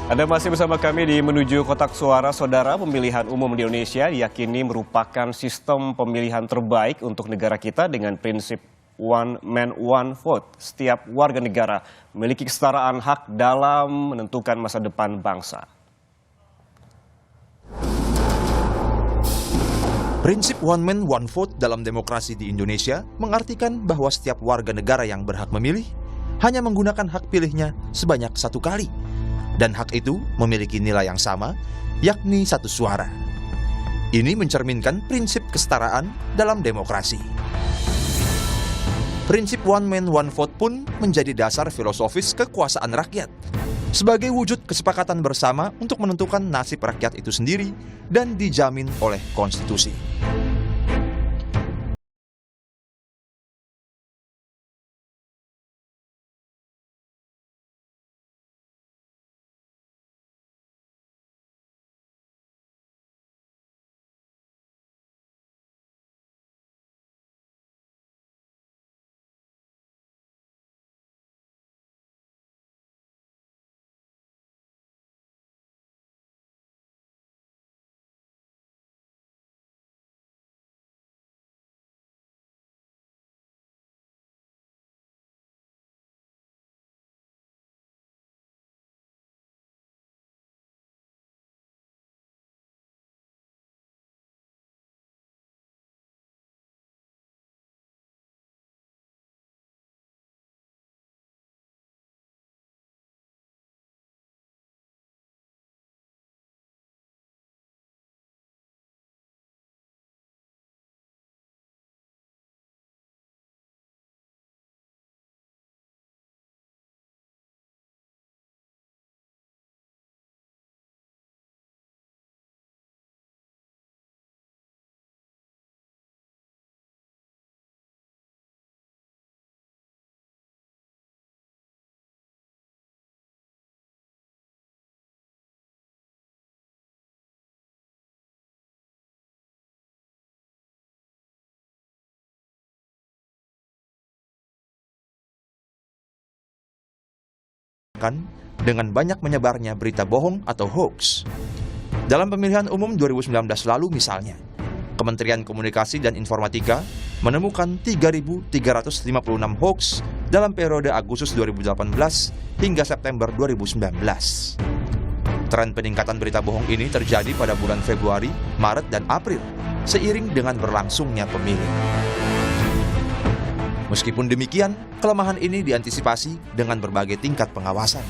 Anda masih bersama kami di Menuju Kotak Suara. Saudara, pemilihan umum di Indonesia diyakini merupakan sistem pemilihan terbaik untuk negara kita dengan prinsip one man one vote. Setiap warga negara memiliki kesetaraan hak dalam menentukan masa depan bangsa. Prinsip one man one vote dalam demokrasi di Indonesia mengartikan bahwa setiap warga negara yang berhak memilih hanya menggunakan hak pilihnya sebanyak satu kali. Dan hak itu memiliki nilai yang sama, yakni satu suara. Ini mencerminkan prinsip kesetaraan dalam demokrasi. Prinsip one man one vote pun menjadi dasar filosofis kekuasaan rakyat, sebagai wujud kesepakatan bersama untuk menentukan nasib rakyat itu sendiri dan dijamin oleh konstitusi. Dengan banyak menyebarnya berita bohong atau hoax. Dalam pemilihan umum 2019 lalu misalnya, Kementerian Komunikasi dan Informatika menemukan 3.356 hoax dalam periode Agustus 2018 hingga September 2019. Tren peningkatan berita bohong ini terjadi pada bulan Februari, Maret, dan April, seiring dengan berlangsungnya pemilu. Meskipun demikian, kelemahan ini diantisipasi dengan berbagai tingkat pengawasan,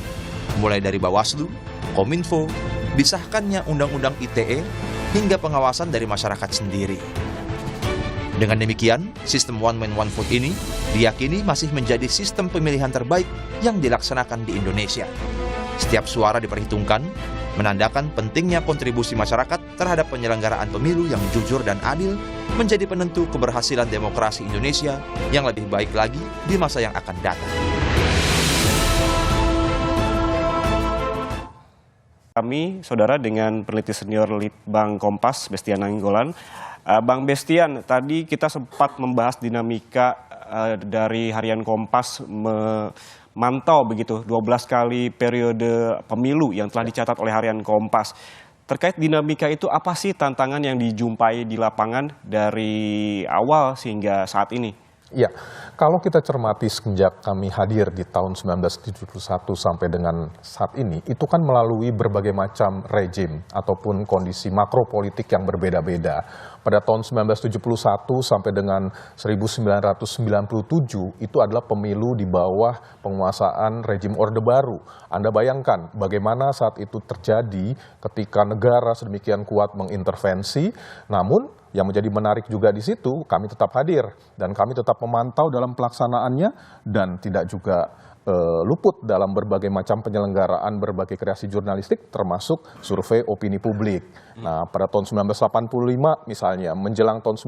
mulai dari Bawaslu, Kominfo, disahkannya Undang-Undang ITE, hingga pengawasan dari masyarakat sendiri. Dengan demikian, sistem one man one vote ini diyakini masih menjadi sistem pemilihan terbaik yang dilaksanakan di Indonesia. Setiap suara diperhitungkan, menandakan pentingnya kontribusi masyarakat terhadap penyelenggaraan pemilu yang jujur dan adil menjadi penentu keberhasilan demokrasi Indonesia yang lebih baik lagi di masa yang akan datang. Kami, saudara, dengan peneliti senior Litbang Kompas, Bestian Nainggolan. Bang Bestian, tadi kita sempat membahas dinamika dari Harian Kompas memantau begitu 12 kali periode pemilu yang telah dicatat oleh Harian Kompas. Terkait dinamika itu, apa sih tantangan yang dijumpai di lapangan dari awal sehingga saat ini? Ya, kalau kita cermati sejak kami hadir di tahun 1971 sampai dengan saat ini, itu kan melalui berbagai macam rejim ataupun kondisi makropolitik yang berbeda-beda. Pada tahun 1971 sampai dengan 1997 itu adalah pemilu di bawah penguasaan rejim Orde Baru. Anda bayangkan bagaimana saat itu terjadi ketika negara sedemikian kuat mengintervensi, namun yang menjadi menarik juga di situ, kami tetap hadir dan kami tetap memantau dalam pelaksanaannya dan tidak juga luput dalam berbagai macam penyelenggaraan berbagai kreasi jurnalistik termasuk survei opini publik. Nah, pada tahun 1985 misalnya, menjelang tahun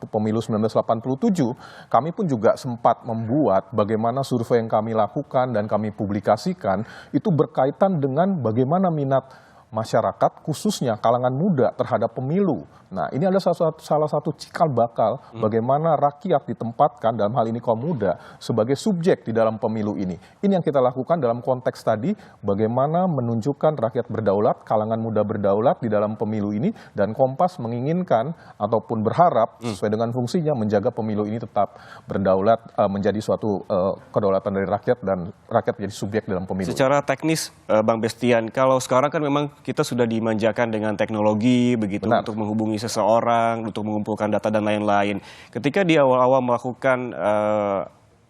pemilu 1987, kami pun juga sempat membuat bagaimana survei yang kami lakukan dan kami publikasikan itu berkaitan dengan bagaimana minat masyarakat, khususnya kalangan muda terhadap pemilu. Nah, ini adalah salah satu cikal bakal bagaimana rakyat ditempatkan, dalam hal ini kaum muda, sebagai subjek di dalam pemilu ini. Ini yang kita lakukan dalam konteks tadi, bagaimana menunjukkan rakyat berdaulat, kalangan muda berdaulat di dalam pemilu ini, dan Kompas menginginkan ataupun berharap sesuai dengan fungsinya menjaga pemilu ini tetap berdaulat, menjadi suatu kedaulatan dari rakyat dan rakyat menjadi subjek dalam pemilu. Secara teknis, Bang Bestian, kalau sekarang kan memang kita sudah dimanjakan dengan teknologi begitu. Benar. Untuk menghubungi seseorang, untuk mengumpulkan data dan lain-lain. Ketika di awal-awal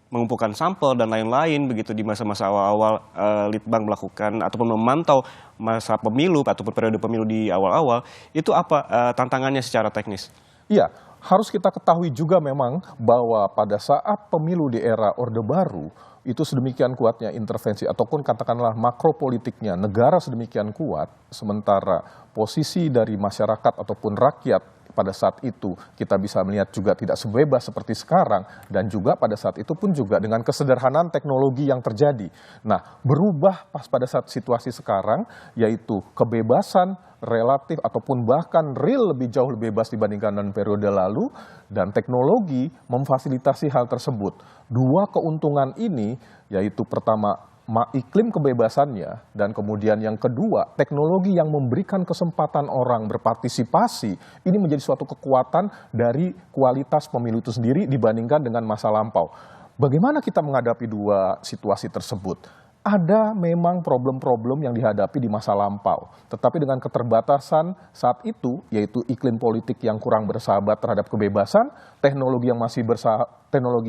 mengumpulkan sampel dan lain-lain begitu di masa-masa awal-awal Litbang melakukan ataupun memantau masa pemilu ataupun periode pemilu di awal-awal, itu apa tantangannya secara teknis? Iya, harus kita ketahui juga memang bahwa pada saat pemilu di era Orde Baru, itu sedemikian kuatnya intervensi ataupun katakanlah makropolitiknya negara sedemikian kuat, sementara posisi dari masyarakat ataupun rakyat pada saat itu kita bisa melihat juga tidak sebebas seperti sekarang, dan juga pada saat itu pun juga dengan kesederhanaan teknologi yang terjadi. Nah, berubah pas pada saat situasi sekarang, yaitu kebebasan relatif ataupun bahkan real lebih jauh lebih bebas dibandingkan dengan periode lalu, dan teknologi memfasilitasi hal tersebut. Dua keuntungan ini, yaitu pertama iklim kebebasannya, dan kemudian yang kedua teknologi yang memberikan kesempatan orang berpartisipasi, ini menjadi suatu kekuatan dari kualitas pemilu itu sendiri dibandingkan dengan masa lampau. Bagaimana kita menghadapi dua situasi tersebut? Ada memang problem-problem yang dihadapi di masa lampau, tetapi dengan keterbatasan saat itu, yaitu iklim politik yang kurang bersahabat terhadap kebebasan, teknologi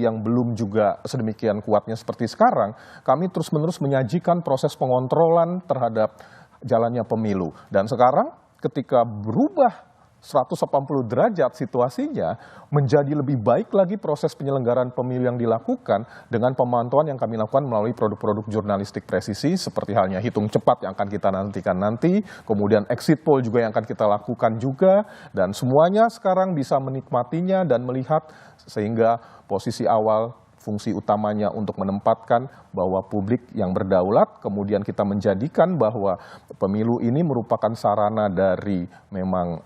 yang belum juga sedemikian kuatnya seperti sekarang, kami terus-menerus menyajikan proses pengontrolan terhadap jalannya pemilu. Dan sekarang ketika berubah 180 derajat situasinya, menjadi lebih baik lagi proses penyelenggaraan pemilu yang dilakukan dengan pemantauan yang kami lakukan melalui produk-produk jurnalistik presisi seperti halnya hitung cepat yang akan kita nantikan nanti, kemudian exit poll juga yang akan kita lakukan juga, dan semuanya sekarang bisa menikmatinya dan melihat, sehingga posisi awal fungsi utamanya untuk menempatkan bahwa publik yang berdaulat, kemudian kita menjadikan bahwa pemilu ini merupakan sarana dari memang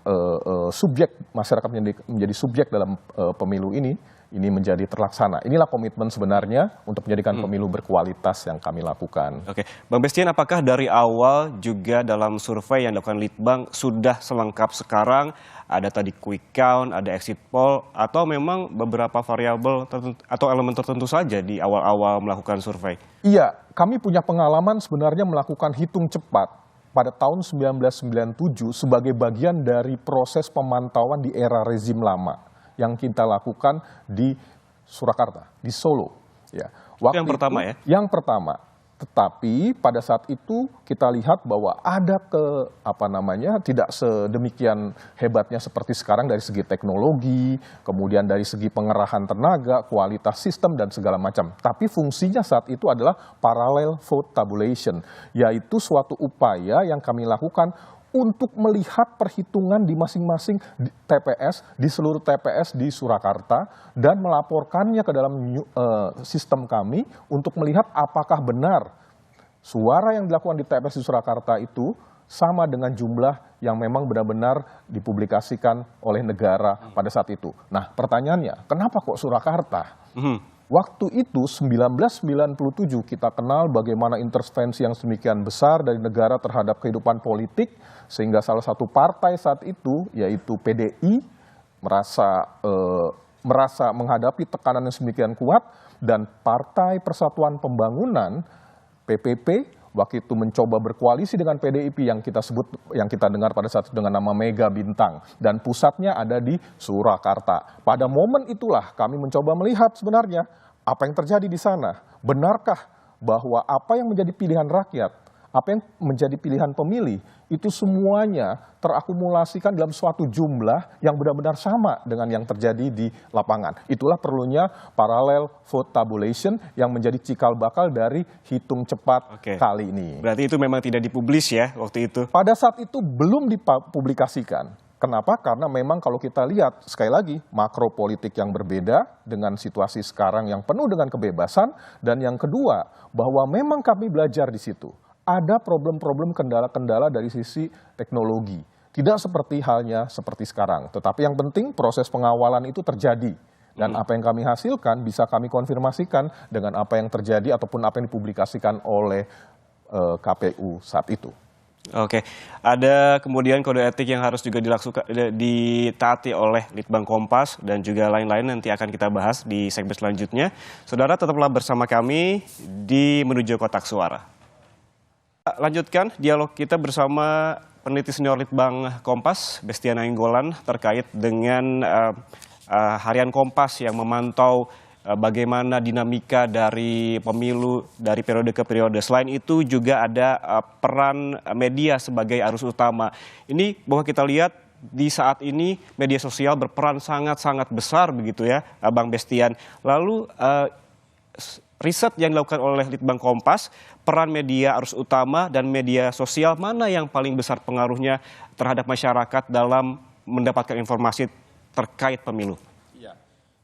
subjek, masyarakat menjadi subjek dalam pemilu ini menjadi terlaksana. Inilah komitmen sebenarnya untuk menjadikan pemilu berkualitas yang kami lakukan. Oke, Bang Bestian, apakah dari awal juga dalam survei yang dilakukan Litbang sudah selengkap sekarang? Ada tadi quick count, ada exit poll, atau memang beberapa variabel atau elemen tertentu saja di awal-awal melakukan survei? Iya, kami punya pengalaman sebenarnya melakukan hitung cepat pada tahun 1997 sebagai bagian dari proses pemantauan di era rezim lama yang kita lakukan di Surakarta, di Solo. Ya. Waktu yang pertama ya? Yang pertama. Tetapi pada saat itu kita lihat bahwa ada tidak sedemikian hebatnya seperti sekarang dari segi teknologi, kemudian dari segi pengerahan tenaga, kualitas sistem dan segala macam. Tapi fungsinya saat itu adalah parallel vote tabulation, yaitu suatu upaya yang kami lakukan untuk melihat perhitungan di masing-masing TPS, di seluruh TPS di Surakarta, dan melaporkannya ke dalam sistem kami untuk melihat apakah benar suara yang dilakukan di TPS di Surakarta itu sama dengan jumlah yang memang benar-benar dipublikasikan oleh negara pada saat itu. Nah, pertanyaannya, kenapa kok Surakarta? Waktu itu 1997 kita kenal bagaimana intervensi yang sedemikian besar dari negara terhadap kehidupan politik, sehingga salah satu partai saat itu yaitu PDI merasa menghadapi tekanan yang sedemikian kuat, dan Partai Persatuan Pembangunan PPP waktu itu mencoba berkoalisi dengan PDIP yang kita dengar pada saat itu dengan nama Mega Bintang, dan pusatnya ada di Surakarta. Pada momen itulah kami mencoba melihat sebenarnya apa yang terjadi di sana. Benarkah bahwa apa yang menjadi pilihan rakyat, apa yang menjadi pilihan pemilih, itu semuanya terakumulasikan dalam suatu jumlah yang benar-benar sama dengan yang terjadi di lapangan. Itulah perlunya parallel vote tabulation yang menjadi cikal bakal dari hitung cepat kali ini. Berarti itu memang tidak dipublis ya waktu itu? Pada saat itu belum dipublikasikan. Kenapa? Karena memang kalau kita lihat, sekali lagi, makro politik yang berbeda dengan situasi sekarang yang penuh dengan kebebasan, dan yang kedua, bahwa memang kami belajar di situ. ada problem-problem kendala-kendala dari sisi teknologi. Tidak seperti halnya seperti sekarang. Tetapi yang penting proses pengawalan itu terjadi. Dan apa yang kami hasilkan bisa kami konfirmasikan dengan apa yang terjadi ataupun apa yang dipublikasikan oleh KPU saat itu. Oke, ada kemudian kode etik yang harus juga ditaati oleh Litbang Kompas dan juga lain-lain, nanti akan kita bahas di segmen selanjutnya. Saudara, tetaplah bersama kami di Menuju Kotak Suara. Lanjutkan dialog kita bersama peneliti senior Litbang Kompas, Bestia Nainggolan, terkait dengan harian Kompas yang memantau bagaimana dinamika dari pemilu dari periode ke periode. Selain itu juga ada peran media sebagai arus utama. Ini bahwa kita lihat di saat ini media sosial berperan sangat-sangat besar begitu ya, Bang Bestian. Lalu riset yang dilakukan oleh Litbang Kompas, peran media arus utama dan media sosial mana yang paling besar pengaruhnya terhadap masyarakat dalam mendapatkan informasi terkait pemilu?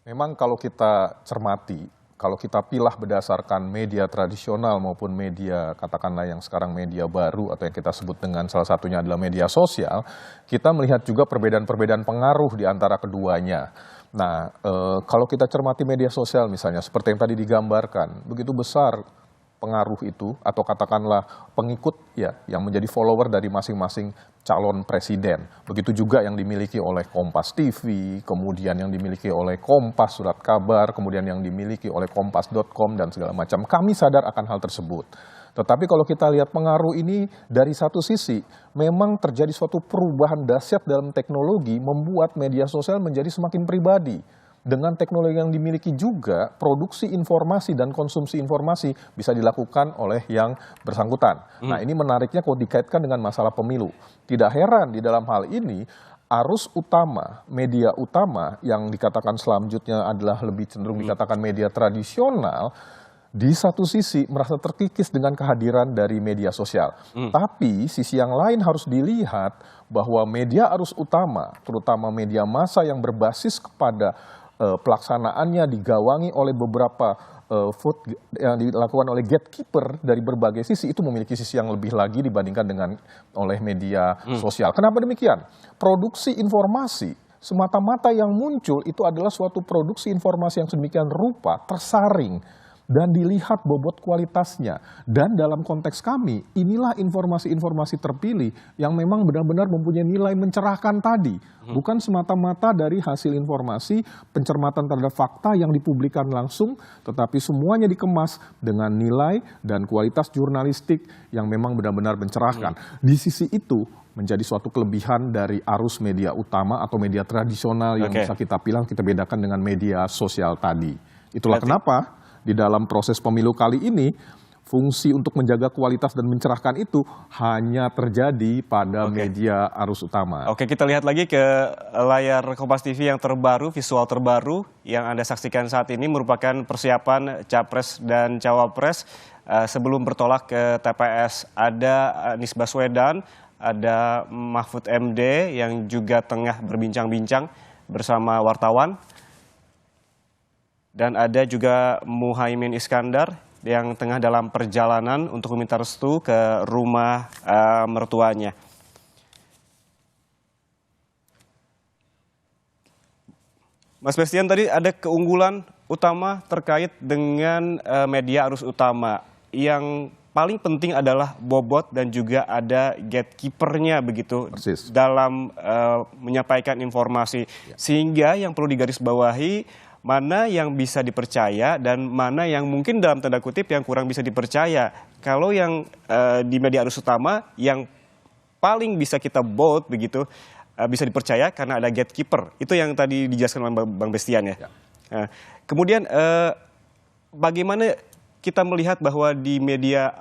Memang kalau kita cermati, kalau kita pilah berdasarkan media tradisional maupun media katakanlah yang sekarang media baru atau yang kita sebut dengan salah satunya adalah media sosial, kita melihat juga perbedaan-perbedaan pengaruh di antara keduanya. Nah, kalau kita cermati media sosial misalnya, seperti yang tadi digambarkan, begitu besar pengaruh itu atau katakanlah pengikut ya yang menjadi follower dari masing-masing calon presiden. Begitu juga yang dimiliki oleh Kompas TV, kemudian yang dimiliki oleh Kompas Surat Kabar, kemudian yang dimiliki oleh kompas.com dan segala macam. Kami sadar akan hal tersebut. Tetapi kalau kita lihat pengaruh ini dari satu sisi, memang terjadi suatu perubahan dahsyat dalam teknologi membuat media sosial menjadi semakin pribadi. Dengan teknologi yang dimiliki juga, produksi informasi dan konsumsi informasi bisa dilakukan oleh yang bersangkutan. Nah, ini menariknya kalau dikaitkan dengan masalah pemilu. Tidak heran di dalam hal ini, arus utama, media utama yang dikatakan selanjutnya adalah lebih cenderung dikatakan media tradisional, di satu sisi merasa terkikis dengan kehadiran dari media sosial. Tapi sisi yang lain harus dilihat bahwa media arus utama, terutama media massa yang berbasis kepada pelaksanaannya digawangi oleh beberapa yang dilakukan oleh gatekeeper dari berbagai sisi, itu memiliki sisi yang lebih lagi dibandingkan dengan oleh media sosial. Kenapa demikian? Produksi informasi semata-mata yang muncul itu adalah suatu produksi informasi yang sedemikian rupa, tersaring, dan dilihat bobot kualitasnya. Dan dalam konteks kami, inilah informasi-informasi terpilih yang memang benar-benar mempunyai nilai mencerahkan tadi. Bukan semata-mata dari hasil informasi, pencermatan terhadap fakta yang dipublikkan langsung, tetapi semuanya dikemas dengan nilai dan kualitas jurnalistik yang memang benar-benar mencerahkan. Di sisi itu, menjadi suatu kelebihan dari arus media utama atau media tradisional yang bisa kita bedakan dengan media sosial tadi. Itulah kenapa di dalam proses pemilu kali ini, fungsi untuk menjaga kualitas dan mencerahkan itu hanya terjadi pada media arus utama. Oke, kita lihat lagi ke layar Kompas TV yang terbaru, visual terbaru yang Anda saksikan saat ini merupakan persiapan Capres dan Cawapres sebelum bertolak ke TPS. Ada Anies Baswedan, ada Mahfud MD yang juga tengah berbincang-bincang bersama wartawan. Dan ada juga Muhaimin Iskandar yang tengah dalam perjalanan untuk meminta restu ke rumah mertuanya. Mas Bestian, tadi ada keunggulan utama terkait dengan media arus utama. Yang paling penting adalah bobot dan juga ada gatekeepernya begitu. Persis. Dalam menyampaikan informasi. Sehingga yang perlu digarisbawahi, mana yang bisa dipercaya dan mana yang mungkin dalam tanda kutip yang kurang bisa dipercaya. Kalau yang di media arus utama yang paling bisa kita vote begitu, bisa dipercaya karena ada gatekeeper. Itu yang tadi dijelaskan oleh Bang Bestian ya. Kemudian bagaimana kita melihat bahwa di media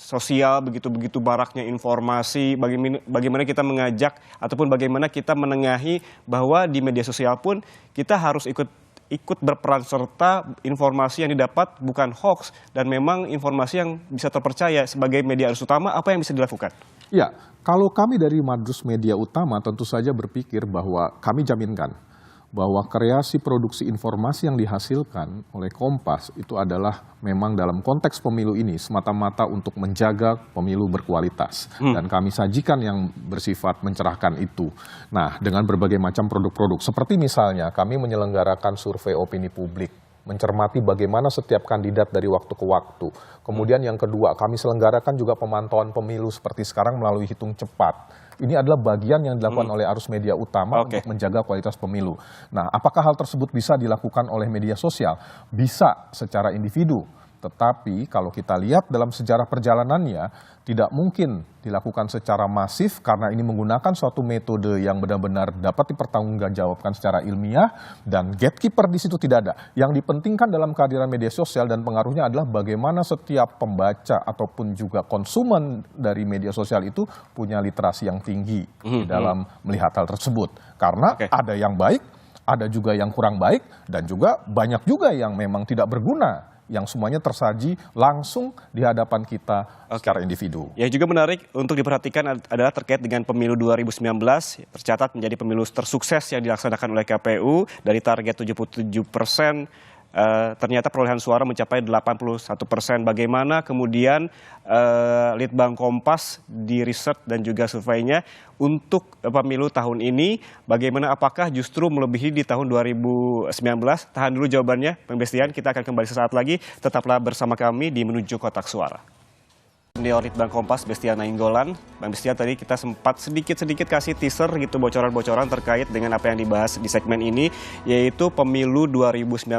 sosial begitu maraknya informasi, bagaimana kita mengajak ataupun bagaimana kita menengahi bahwa di media sosial pun kita harus ikut berperan serta informasi yang didapat bukan hoax dan memang informasi yang bisa terpercaya. Sebagai media arus utama, apa yang bisa dilakukan? Ya, kalau kami dari Madrus Media Utama tentu saja berpikir bahwa kami jaminkan bahwa kreasi produksi informasi yang dihasilkan oleh Kompas itu adalah memang dalam konteks pemilu ini semata-mata untuk menjaga pemilu berkualitas. Dan kami sajikan yang bersifat mencerahkan itu. Nah, dengan berbagai macam produk-produk. Seperti misalnya kami menyelenggarakan survei opini publik, mencermati bagaimana setiap kandidat dari waktu ke waktu. Kemudian yang kedua, kami selenggarakan juga pemantauan pemilu seperti sekarang melalui hitung cepat. Ini adalah bagian yang dilakukan oleh arus media utama untuk menjaga kualitas pemilu. Nah, apakah hal tersebut bisa dilakukan oleh media sosial? Bisa secara individu. Tetapi kalau kita lihat dalam sejarah perjalanannya, tidak mungkin dilakukan secara masif karena ini menggunakan suatu metode yang benar-benar dapat dipertanggungjawabkan secara ilmiah dan gatekeeper di situ tidak ada. Yang dipentingkan dalam kehadiran media sosial dan pengaruhnya adalah bagaimana setiap pembaca ataupun juga konsumen dari media sosial itu punya literasi yang tinggi di dalam melihat hal tersebut. Karena ada yang baik, ada juga yang kurang baik, dan juga banyak juga yang memang tidak berguna, yang semuanya tersaji langsung di hadapan kita secara individu. Yang juga menarik untuk diperhatikan adalah terkait dengan pemilu 2019, tercatat menjadi pemilu tersukses yang dilaksanakan oleh KPU. Dari target 77%, ternyata perolehan suara mencapai 81%. Bagaimana kemudian Litbang Kompas di riset dan juga surveinya untuk pemilu tahun ini, bagaimana apakah justru melebihi di tahun 2019? Tahan dulu jawabannya, Bang Bestian, kita akan kembali sesaat lagi. Tetaplah bersama kami di Menuju Kotak Suara. Senior Litbang Kompas Bestian Nainggolan. Bang Bestian, tadi kita sempat sedikit kasih teaser gitu, bocoran-bocoran terkait dengan apa yang dibahas di segmen ini, yaitu pemilu 2019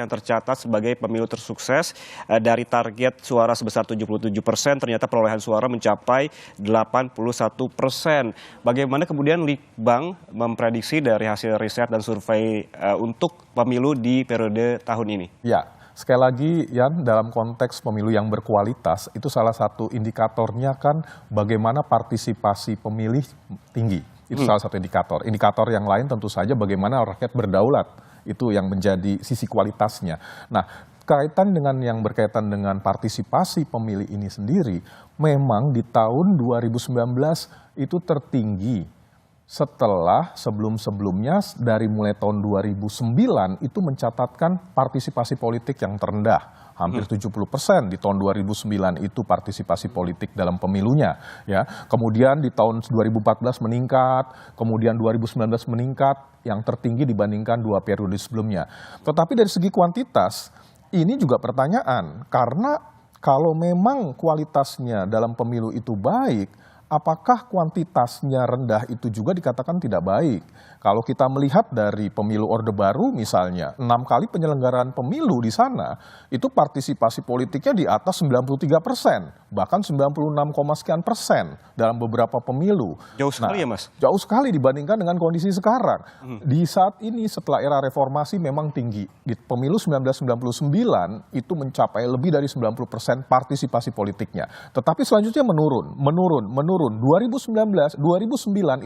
yang tercatat sebagai pemilu tersukses. Dari target suara sebesar 77%, ternyata perolehan suara mencapai 81%. Bagaimana kemudian Litbang memprediksi dari hasil riset dan survei untuk pemilu di periode tahun ini? Ya. Sekali lagi, Yan, dalam konteks pemilu yang berkualitas, itu salah satu indikatornya kan bagaimana partisipasi pemilih tinggi. Itu salah satu indikator. Indikator yang lain tentu saja bagaimana rakyat berdaulat. Itu yang menjadi sisi kualitasnya. Nah, kaitan dengan yang berkaitan dengan partisipasi pemilih ini sendiri, memang di tahun 2019 itu tertinggi. Setelah sebelum-sebelumnya dari mulai tahun 2009 itu mencatatkan partisipasi politik yang terendah. Hampir 70% di tahun 2009 itu partisipasi politik dalam pemilunya. Ya. Kemudian di tahun 2014 meningkat, kemudian 2019 meningkat, yang tertinggi dibandingkan 2 periode sebelumnya. Tetapi dari segi kuantitas, ini juga pertanyaan. Karena kalau memang kualitasnya dalam pemilu itu baik, apakah kuantitasnya rendah itu juga dikatakan tidak baik? Kalau kita melihat dari pemilu Orde Baru misalnya, 6 kali penyelenggaraan pemilu di sana, itu partisipasi politiknya di atas 93%, bahkan 96,sekian% dalam beberapa pemilu. Jauh sekali ya, Mas? Jauh sekali dibandingkan dengan kondisi sekarang. Di saat ini setelah era reformasi memang tinggi. Di pemilu 1999 itu mencapai lebih dari 90% partisipasi politiknya. Tetapi selanjutnya menurun. 2009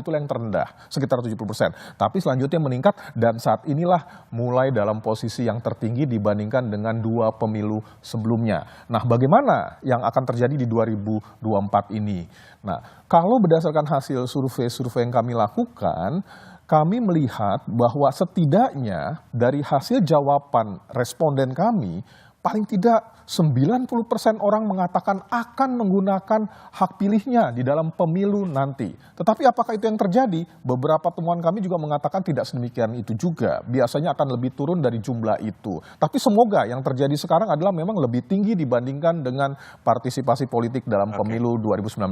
itulah yang terendah, sekitar 70%. Tapi selanjutnya meningkat dan saat inilah mulai dalam posisi yang tertinggi dibandingkan dengan 2 pemilu sebelumnya. Nah, bagaimana yang akan terjadi di 2024 ini? Nah, kalau berdasarkan hasil survei-survei yang kami lakukan, kami melihat bahwa setidaknya dari hasil jawaban responden kami, paling tidak 90% orang mengatakan akan menggunakan hak pilihnya di dalam pemilu nanti. Tetapi apakah itu yang terjadi? Beberapa temuan kami juga mengatakan tidak sedemikian itu juga. Biasanya akan lebih turun dari jumlah itu. Tapi semoga yang terjadi sekarang adalah memang lebih tinggi dibandingkan dengan partisipasi politik dalam pemilu 2019.